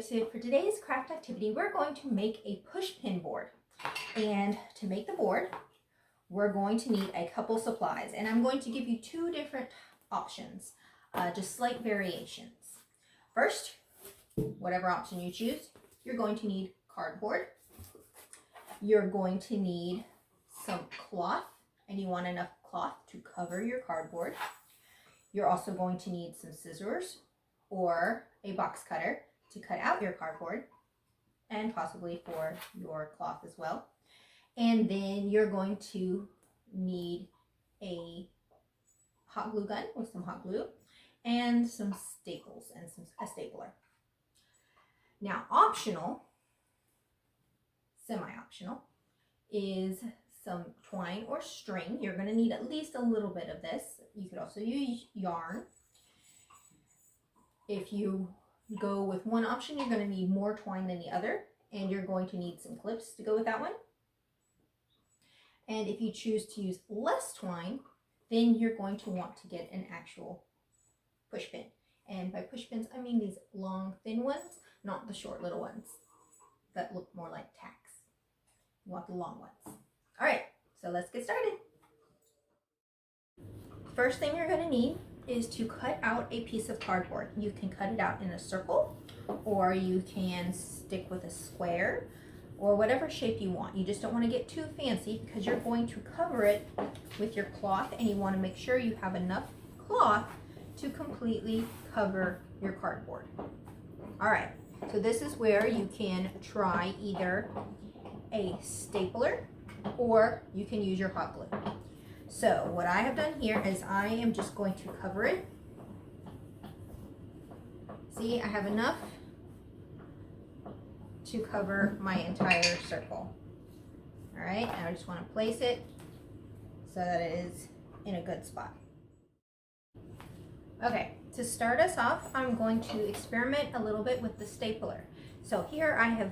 So for today's craft activity, we're going to make a push pin board. And to make the board, we're going to need a couple supplies. And I'm going to give you two different options, just slight variations. First, whatever option you choose, you're going to need cardboard. You're going to need some cloth, and you want enough cloth to cover your cardboard. You're also going to need some scissors or a box cutter to cut out your cardboard, and possibly for your cloth as well. And then you're going to need a hot glue gun with some hot glue and some staples and a stapler. Now, optional, semi-optional, is some twine or string. You're going to need at least a little bit of this. You could also use yarn. If you go with one option, you're going to need more twine than the other, and you're going to need some clips to go with that one. And if you choose to use less twine, then you're going to want to get an actual push pin. And by push pins, I mean these long, thin ones, not the short little ones that look more like tacks. You want the long ones. All right, so let's get started. First thing you're going to need is to cut out a piece of cardboard. You can cut it out in a circle, or you can stick with a square, or whatever shape you want. You just don't want to get too fancy because you're going to cover it with your cloth, and you want to make sure you have enough cloth to completely cover your cardboard. All right, so this is where you can try either a stapler or you can use your hot glue. So what I have done here is I am just going to cover it. See, I have enough to cover my entire circle. All right, and I just want to place it so that it is in a good spot. Okay, to start us off, I'm going to experiment a little bit with the stapler. So here I have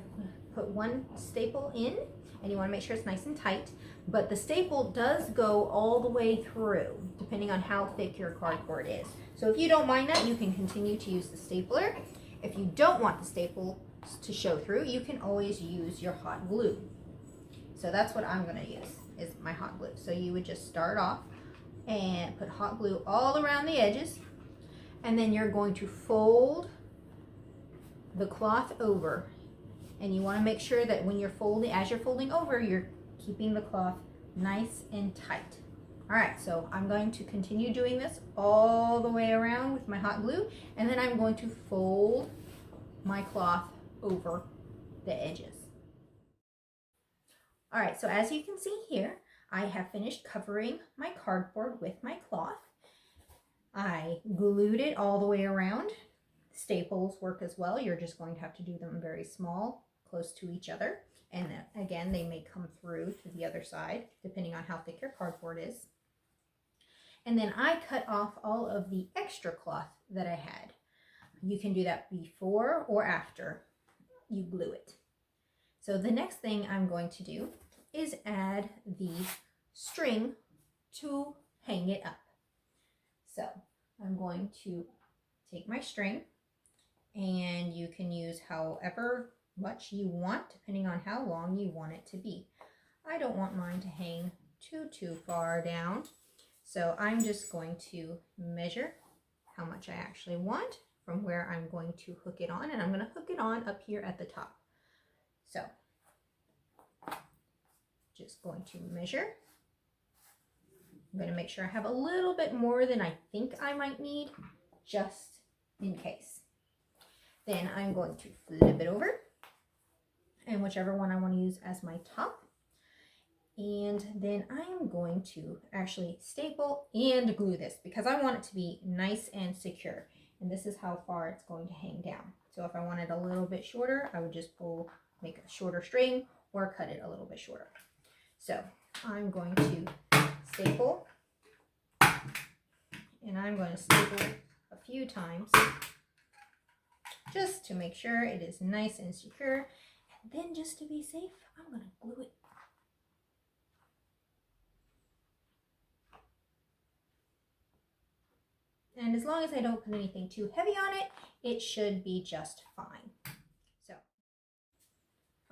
put one staple in, and you want to make sure it's nice and tight, but the staple does go all the way through, depending on how thick your cardboard is. So if you don't mind that, you can continue to use the stapler. If you don't want the staple to show through, you can always use your hot glue. So that's what I'm going to use, is my hot glue. So you would just start off and put hot glue all around the edges, and then you're going to fold the cloth over. And you want to make sure that when you're folding, as you're folding over, you're keeping the cloth nice and tight. All right, so I'm going to continue doing this all the way around with my hot glue, and then I'm going to fold my cloth over the edges. All right, so as you can see here, I have finished covering my cardboard with my cloth. I glued it all the way around. Staples work as well. You're just going to have to do them very small, close to each other. And again, they may come through to the other side, depending on how thick your cardboard is. And then I cut off all of the extra cloth that I had. You can do that before or after you glue it. So the next thing I'm going to do is add the string to hang it up. So I'm going to take my string, and you can use however much you want, depending on how long you want it to be. I don't want mine to hang too far down, so I'm just going to measure how much I actually want from where I'm going to hook it on, and I'm going to hook it on up here at the top. So just going to measure. I'm going to make sure I have a little bit more than I think I might need, just in case. Then I'm going to flip it over, and whichever one I want to use as my top. And then I'm going to actually staple and glue this because I want it to be nice and secure. And this is how far it's going to hang down. So if I want it a little bit shorter, I would just make a shorter string or cut it a little bit shorter. So I'm going to staple, and I'm going to staple a few times just to make sure it is nice and secure. And then just to be safe, I'm going to glue it. And as long as I don't put anything too heavy on it, it should be just fine.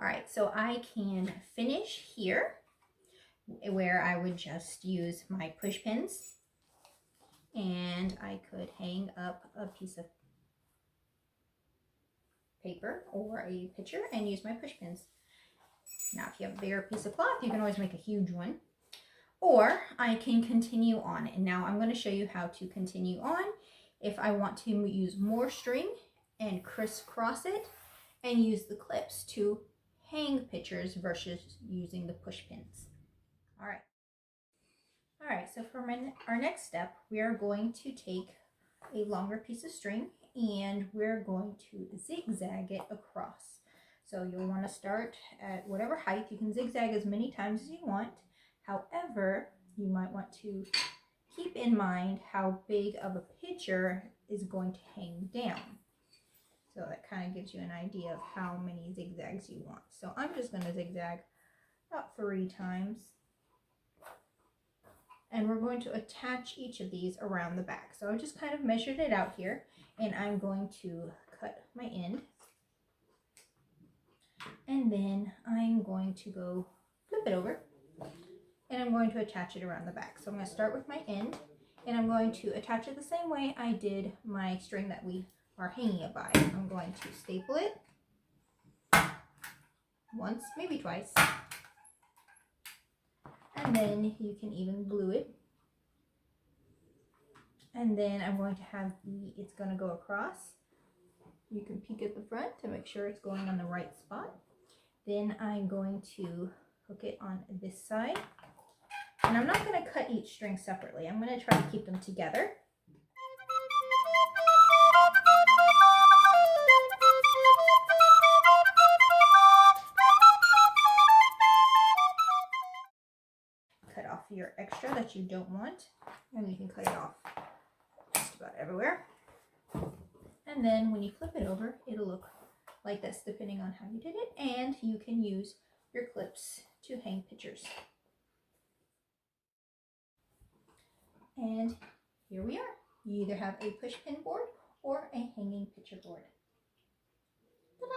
All right, so I can finish here where I would just use my push pins, and I could hang up a piece of paper or a picture and use my push pins. Now, if you have a bigger piece of cloth, you can always make a huge one. Or I can continue on. And now I'm going to show you how to continue on if I want to use more string and crisscross it and use the clips to hang pictures versus using the push pins. All right. All right, so for our next step, we are going to take a longer piece of string and we're going to zigzag it across. So you'll want to start at whatever height. You can zigzag as many times as you want. However, you might want to keep in mind how big of a picture is going to hang down. So that kind of gives you an idea of how many zigzags you want. So I'm just going to zigzag about 3 times. And we're going to attach each of these around the back. So I just kind of measured it out here, and I'm going to cut my end. And then I'm going to go flip it over, and I'm going to attach it around the back. So I'm going to start with my end, and I'm going to attach it the same way I did my string that we are hanging it by. I'm going to staple it once, maybe twice. And then you can even glue it. And then I'm going to have it's going to go across. You can peek at the front to make sure it's going on the right spot. Then I'm going to hook it on this side. And I'm not going to cut each string separately. I'm going to try to keep them together. Cut off your extra that you don't want, and you can cut it off just about everywhere. And then when you flip it over, it'll look like this depending on how you did it, and you can use your clips to hang pictures. And here we are. You either have a push pin board or a hanging picture board. Ta-da!